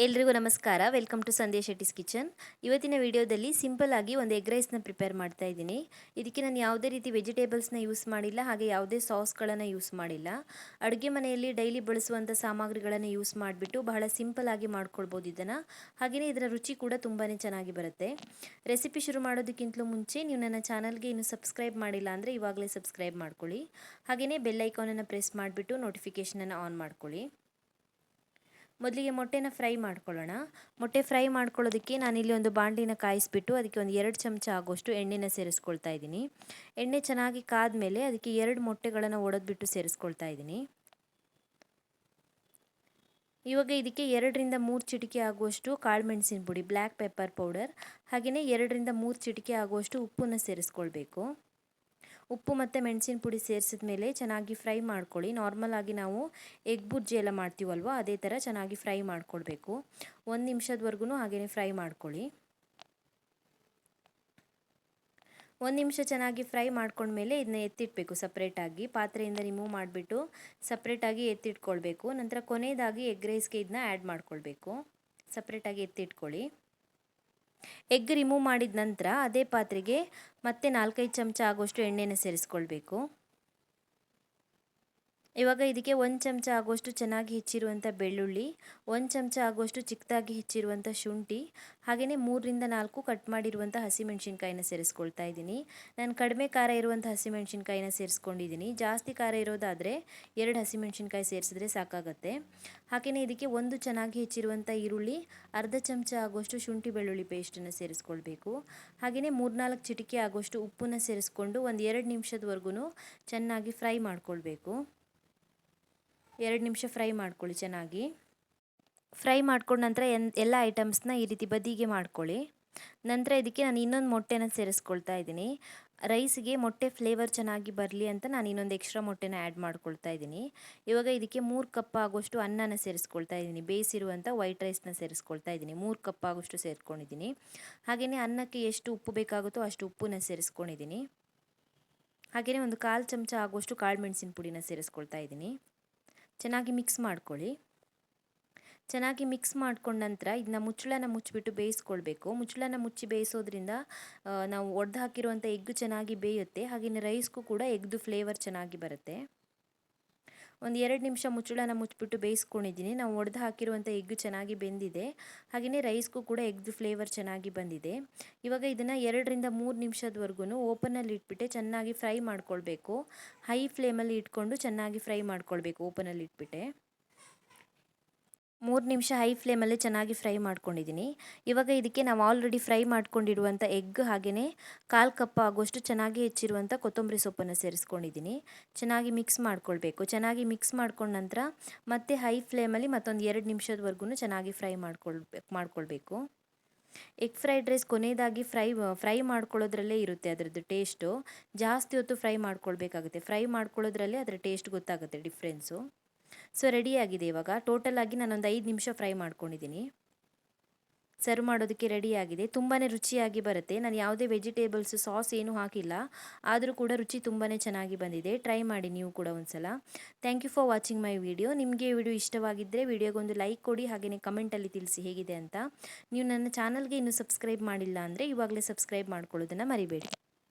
ಎಲ್ರಿಗೂ ನಮಸ್ಕಾರ. Welcome to Sandhya Shetty's kitchen. ಇವತ್ತಿನ ವಿಡಿಯೋದಲ್ಲಿ ಸಿಂಪಲ್ ಆಗಿ ಒಂದು ಎಗ್ ರೈಸ್ನ ಪ್ರಿಪೇರ್ ಮಾಡ್ತಾ ಇದ್ದೀನಿ. ಇದಕ್ಕೆ ನಾನು ಯಾವುದೇ ರೀತಿ ವೆಜಿಟೇಬಲ್ಸ್ನ ಯೂಸ್ ಮಾಡಿಲ್ಲ, ಹಾಗೆ ಯಾವುದೇ ಸಾಸ್ಗಳನ್ನು ಯೂಸ್ ಮಾಡಿಲ್ಲ. ಅಡುಗೆ ಮನೆಯಲ್ಲಿ ಡೈಲಿ ಬಳಸುವಂಥ ಸಾಮಗ್ರಿಗಳನ್ನು ಯೂಸ್ ಮಾಡಿಬಿಟ್ಟು ಬಹಳ ಸಿಂಪಲ್ ಆಗಿ ಮಾಡ್ಕೊಳ್ಬೋದು ಇದನ್ನು. ಹಾಗೆಯೇ ಇದರ ರುಚಿ ಕೂಡ ತುಂಬಾ ಚೆನ್ನಾಗಿ ಬರುತ್ತೆ. ರೆಸಿಪಿ ಶುರು ಮಾಡೋದಕ್ಕಿಂತಲೂ ಮುಂಚೆ ನೀವು ನನ್ನ ಚಾನಲ್ಗೆ ಇನ್ನೂ ಸಬ್ಸ್ಕ್ರೈಬ್ ಮಾಡಿಲ್ಲ ಅಂದರೆ ಇವಾಗಲೇ ಸಬ್ಸ್ಕ್ರೈಬ್ ಮಾಡ್ಕೊಳ್ಳಿ. ಹಾಗೆಯೇ ಬೆಲ್ ಐಕಾನನ್ನು ಪ್ರೆಸ್ ಮಾಡಿಬಿಟ್ಟು ನೋಟಿಫಿಕೇಷನನ್ನು ಆನ್ ಮಾಡ್ಕೊಳ್ಳಿ. ಮೊದಲಿಗೆ ಮೊಟ್ಟೆನ ಫ್ರೈ ಮಾಡ್ಕೊಳ್ಳೋಣ. ಮೊಟ್ಟೆ ಫ್ರೈ ಮಾಡ್ಕೊಳ್ಳೋದಕ್ಕೆ ನಾನಿಲ್ಲಿ ಒಂದು ಬಾಣಲಿನ ಕಾಯಿಸ್ಬಿಟ್ಟು ಅದಕ್ಕೆ ಒಂದು 2 ಚಮಚ ಆಗೋಷ್ಟು ಎಣ್ಣೆನ ಸೇರಿಸ್ಕೊಳ್ತಾ ಇದ್ದೀನಿ. ಎಣ್ಣೆ ಚೆನ್ನಾಗಿ ಕಾದ್ಮೇಲೆ ಅದಕ್ಕೆ 2 ಮೊಟ್ಟೆಗಳನ್ನು ಒಡೆದ್ಬಿಟ್ಟು ಸೇರಿಸ್ಕೊಳ್ತಾ ಇದ್ದೀನಿ. ಇವಾಗ ಇದಕ್ಕೆ 2 ರಿಂದ 3 ಚಿಟಿಕೆ ಆಗುವಷ್ಟು ಕಾಳು ಮೆಣಸಿನ ಪುಡಿ, ಬ್ಲ್ಯಾಕ್ ಪೆಪ್ಪರ್ ಪೌಡರ್, ಹಾಗೆಯೇ 2 ರಿಂದ 3 ಚಿಟಿಕೆ ಆಗುವಷ್ಟು ಉಪ್ಪನ್ನು ಸೇರಿಸ್ಕೊಳ್ಬೇಕು. ಉಪ್ಪು ಮತ್ತು ಮೆಣಸಿನ ಪುಡಿ ಸೇರಿಸಿದ ಮೇಲೆ ಚೆನ್ನಾಗಿ ಫ್ರೈ ಮಾಡ್ಕೊಳ್ಳಿ. ನಾರ್ಮಲ್ ಆಗಿ ನಾವು ಎಗ್ ಬುರ್ಜಿ ಎಲ್ಲ ಮಾಡ್ತೀವಲ್ವ, ಅದೇ ಥರ ಚೆನ್ನಾಗಿ ಫ್ರೈ ಮಾಡ್ಕೊಳ್ಬೇಕು. 1 ನಿಮಿಷದವರೆಗೂ ಹಾಗೆಯೇ ಫ್ರೈ ಮಾಡ್ಕೊಳ್ಳಿ. 1 ನಿಮಿಷ ಚೆನ್ನಾಗಿ ಫ್ರೈ ಮಾಡ್ಕೊಂಡ್ಮೇಲೆ ಇದನ್ನ ಎತ್ತಿಡಬೇಕು ಸಪ್ರೇಟಾಗಿ. ಪಾತ್ರೆಯಿಂದ ರಿಮೂವ್ ಮಾಡಿಬಿಟ್ಟು ಸಪ್ರೇಟಾಗಿ ಎತ್ತಿಟ್ಕೊಳ್ಬೇಕು. ನಂತರ ಕೊನೆಯದಾಗಿ ಎಗ್ ರೈಸ್ಗೆ ಇದನ್ನ ಆ್ಯಡ್ ಮಾಡ್ಕೊಳ್ಬೇಕು. ಸಪ್ರೇಟಾಗಿ ಎತ್ತಿಟ್ಕೊಳ್ಳಿ. ಎಗ್ ರಿಮೂವ್ ಮಾಡಿದ ನಂತರ ಅದೇ ಪಾತ್ರೆಗೆ ಮತ್ತೆ 4-5 ಚಮಚ ಆಗೋಷ್ಟು ಎಣ್ಣೆನ ಸೇರಿಸ್ಕೊಳ್ಬೇಕು. ಇವಾಗ ಇದಕ್ಕೆ 1 ಚಮಚ ಆಗೋಷ್ಟು ಚೆನ್ನಾಗಿ ಹೆಚ್ಚಿರುವಂಥ ಬೆಳ್ಳುಳ್ಳಿ, 1 ಚಮಚ ಆಗೋಷ್ಟು ಚಿಕ್ಕದಾಗಿ ಹೆಚ್ಚಿರುವಂಥ ಶುಂಠಿ, ಹಾಗೆಯೇ 3 ರಿಂದ 4 ಕಟ್ ಮಾಡಿರುವಂಥ ಹಸಿಮೆಣಸಿನ್ಕಾಯಿನ ಸೇರಿಸ್ಕೊಳ್ತಾ ಇದ್ದೀನಿ. ನಾನು ಕಡಿಮೆ ಖಾರ ಇರುವಂಥ ಹಸಿಮೆಣಸಿನ್ಕಾಯಿನ ಸೇರಿಸ್ಕೊಂಡಿದ್ದೀನಿ. ಜಾಸ್ತಿ ಖಾರ ಇರೋದಾದರೆ 2 ಹಸಿಮೆಣಸಿನ್ಕಾಯಿ ಸೇರಿಸಿದ್ರೆ ಸಾಕಾಗುತ್ತೆ. ಹಾಗೆಯೇ ಇದಕ್ಕೆ 1 ಚೆನ್ನಾಗಿ ಹೆಚ್ಚಿರುವಂಥ ಈರುಳ್ಳಿ, ಅರ್ಧ ಚಮಚ ಆಗೋಷ್ಟು ಶುಂಠಿ ಬೆಳ್ಳುಳ್ಳಿ ಪೇಸ್ಟನ್ನು ಸೇರಿಸ್ಕೊಳ್ಬೇಕು. ಹಾಗೆಯೇ 3-4 ಚಿಟಿಕೆ ಆಗೋಷ್ಟು ಉಪ್ಪನ್ನು ಸೇರಿಸ್ಕೊಂಡು ಒಂದು 2 ನಿಮಿಷದವರೆಗೂ ಚೆನ್ನಾಗಿ ಫ್ರೈ ಮಾಡ್ಕೊಳ್ಬೇಕು. 2 ನಿಮಿಷ ಫ್ರೈ ಮಾಡ್ಕೊಳ್ಳಿ. ಚೆನ್ನಾಗಿ ಫ್ರೈ ಮಾಡ್ಕೊಂಡ ನಂತರ ಎಲ್ಲ ಐಟಮ್ಸ್ನ ಈ ರೀತಿ ಬದಿಗೆ ಮಾಡ್ಕೊಳ್ಳಿ. ನಂತರ ಇದಕ್ಕೆ ನಾನು ಇನ್ನೊಂದು ಮೊಟ್ಟೆನ ಸೇರಿಸ್ಕೊಳ್ತಾ ಇದ್ದೀನಿ. ರೈಸ್ಗೆ ಮೊಟ್ಟೆ ಫ್ಲೇವರ್ ಚೆನ್ನಾಗಿ ಬರಲಿ ಅಂತ ನಾನು ಇನ್ನೊಂದು ಎಕ್ಸ್ಟ್ರಾ ಮೊಟ್ಟೆನ ಆ್ಯಡ್ ಮಾಡ್ಕೊಳ್ತಾ ಇದ್ದೀನಿ. ಇವಾಗ ಇದಕ್ಕೆ 3 ಕಪ್ ಆಗೋಷ್ಟು ಅನ್ನನ ಸೇರಿಸ್ಕೊಳ್ತಾ ಇದ್ದೀನಿ. ಬೇಯಿಸಿರುವಂಥ ವೈಟ್ ರೈಸ್ನ ಸೇರಿಸ್ಕೊಳ್ತಾ ಇದ್ದೀನಿ. 3 ಕಪ್ ಆಗೋಷ್ಟು ಸೇರಿಸ್ಕೊಂಡಿದ್ದೀನಿ. ಹಾಗೆಯೇ ಅನ್ನಕ್ಕೆ ಎಷ್ಟು ಉಪ್ಪು ಬೇಕಾಗುತ್ತೋ ಅಷ್ಟು ಉಪ್ಪನ್ನ ಸೇರಿಸ್ಕೊಂಡಿದ್ದೀನಿ. ಹಾಗೆಯೇ ಒಂದು 1/4 ಚಮಚ ಆಗೋಷ್ಟು ಕಾಳು ಮೆಣಸಿನ ಪುಡಿನ ಸೇರಿಸ್ಕೊಳ್ತಾ ಇದ್ದೀನಿ. ಚೆನ್ನಾಗಿ ಮಿಕ್ಸ್ ಮಾಡ್ಕೊಳ್ಳಿ. ಚೆನ್ನಾಗಿ ಮಿಕ್ಸ್ ಮಾಡ್ಕೊಂಡ ನಂತರ ಇದನ್ನ ಮುಚ್ಚಳನ ಮುಚ್ಚಿಬಿಟ್ಟು ಬೇಯಿಸ್ಕೊಳ್ಬೇಕು. ಮುಚ್ಚಳನ ಮುಚ್ಚಿ ಬೇಯಿಸೋದ್ರಿಂದ ನಾವು ಒಡೆದು ಹಾಕಿರುವಂಥ ಎಗ್ ಚೆನ್ನಾಗಿ ಬೇಯುತ್ತೆ. ಹಾಗೆಯೇ ರೈಸ್ಗೂ ಕೂಡ ಎಗ್ದು ಫ್ಲೇವರ್ ಚೆನ್ನಾಗಿ ಬರುತ್ತೆ. ಒಂದು 2 ನಿಮಿಷ ಮುಚ್ಚಳನ ಮುಚ್ಚಿಬಿಟ್ಟು ಬೇಯಿಸ್ಕೊಂಡಿದ್ದೀನಿ. ನಾವು ಒಡೆದು ಹಾಕಿರುವಂಥ ಎಗ್ ಚೆನ್ನಾಗಿ ಬೆಂದಿದೆ. ಹಾಗೆಯೇ ರೈಸ್ಗೂ ಕೂಡ ಎಗ್ದು ಫ್ಲೇವರ್ ಚೆನ್ನಾಗಿ ಬಂದಿದೆ. ಇವಾಗ ಇದನ್ನು 2 ರಿಂದ 3 ನಿಮಿಷದವರೆಗೂ ಓಪನಲ್ಲಿ ಇಟ್ಬಿಟ್ಟು ಚೆನ್ನಾಗಿ ಫ್ರೈ ಮಾಡ್ಕೊಳ್ಬೇಕು. ಹೈ ಫ್ಲೇಮಲ್ಲಿ ಇಟ್ಕೊಂಡು ಚೆನ್ನಾಗಿ ಫ್ರೈ ಮಾಡ್ಕೊಳ್ಬೇಕು ಓಪನಲ್ಲಿ ಇಟ್ಬಿಟ್ಟೆ. 3 ನಿಮಿಷ ಹೈ ಫ್ಲೇಮಲ್ಲಿ ಚೆನ್ನಾಗಿ ಫ್ರೈ ಮಾಡ್ಕೊಂಡಿದ್ದೀನಿ. ಇವಾಗ ಇದಕ್ಕೆ ನಾವು ಆಲ್ರೆಡಿ ಫ್ರೈ ಮಾಡ್ಕೊಂಡಿರುವಂಥ ಎಗ್ ಹಾಗೆಯೇ 1/4 ಕಪ್ ಆಗೋಷ್ಟು ಚೆನ್ನಾಗಿ ಹೆಚ್ಚಿರುವಂಥ ಕೊತ್ತಂಬರಿ ಸೊಪ್ಪನ್ನು ಸೇರಿಸ್ಕೊಂಡಿದ್ದೀನಿ. ಚೆನ್ನಾಗಿ ಮಿಕ್ಸ್ ಮಾಡ್ಕೊಳ್ಬೇಕು. ಚೆನ್ನಾಗಿ ಮಿಕ್ಸ್ ಮಾಡ್ಕೊಂಡ ನಂತರ ಮತ್ತೆ ಹೈ ಫ್ಲೇಮಲ್ಲಿ ಮತ್ತೊಂದು 2 ನಿಮಿಷದವರೆಗೂ ಚೆನ್ನಾಗಿ ಫ್ರೈ ಮಾಡ್ಕೊಳ್ಬೇಕು. ಎಗ್ ಫ್ರೈಡ್ ರೈಸ್ ಕೊನೆಯದಾಗಿ ಫ್ರೈ ಮಾಡ್ಕೊಳ್ಳೋದ್ರಲ್ಲೇ ಇರುತ್ತೆ ಅದರದ್ದು ಟೇಸ್ಟು. ಜಾಸ್ತಿ ಹೊತ್ತು ಫ್ರೈ ಮಾಡ್ಕೊಳ್ಬೇಕಾಗುತ್ತೆ. ಫ್ರೈ ಮಾಡ್ಕೊಳ್ಳೋದ್ರಲ್ಲೇ ಅದರ ಟೇಸ್ಟ್ ಗೊತ್ತಾಗುತ್ತೆ ಡಿಫ್ರೆನ್ಸು. ಸೊ ರೆಡಿಯಾಗಿದೆ. ಇವಾಗ ಟೋಟಲಾಗಿ ನಾನೊಂದು 5 ನಿಮಿಷ ಫ್ರೈ ಮಾಡ್ಕೊಂಡಿದ್ದೀನಿ. ಸರ್ವ್ ಮಾಡೋದಕ್ಕೆ ರೆಡಿಯಾಗಿದೆ. ತುಂಬಾ ರುಚಿಯಾಗಿ ಬರುತ್ತೆ. ನಾನು ಯಾವುದೇ ವೆಜಿಟೇಬಲ್ಸ್ ಸಾಸ್ ಏನೂ ಹಾಕಿಲ್ಲ, ಆದರೂ ಕೂಡ ರುಚಿ ತುಂಬಾ ಚೆನ್ನಾಗಿ ಬಂದಿದೆ. ಟ್ರೈ ಮಾಡಿ ನೀವು ಕೂಡ ಒಂದ್ಸಲ. Thank you for watching my video. ನಿಮಗೆ ಈ ವಿಡಿಯೋ ಇಷ್ಟವಾಗಿದ್ದರೆ ವಿಡಿಯೋಗೊಂದು ಲೈಕ್ ಕೊಡಿ, ಹಾಗೆಯೇ ಕಮೆಂಟಲ್ಲಿ ತಿಳಿಸಿ ಹೇಗಿದೆ ಅಂತ. ನೀವು ನನ್ನ ಚಾನಲ್ಗೆ ಇನ್ನೂ ಸಬ್ಸ್ಕ್ರೈಬ್ ಮಾಡಿಲ್ಲ ಅಂದರೆ ಇವಾಗಲೇ ಸಬ್ಸ್ಕ್ರೈಬ್ ಮಾಡ್ಕೊಳ್ಳೋದನ್ನು ಮರಿಬೇಡಿ.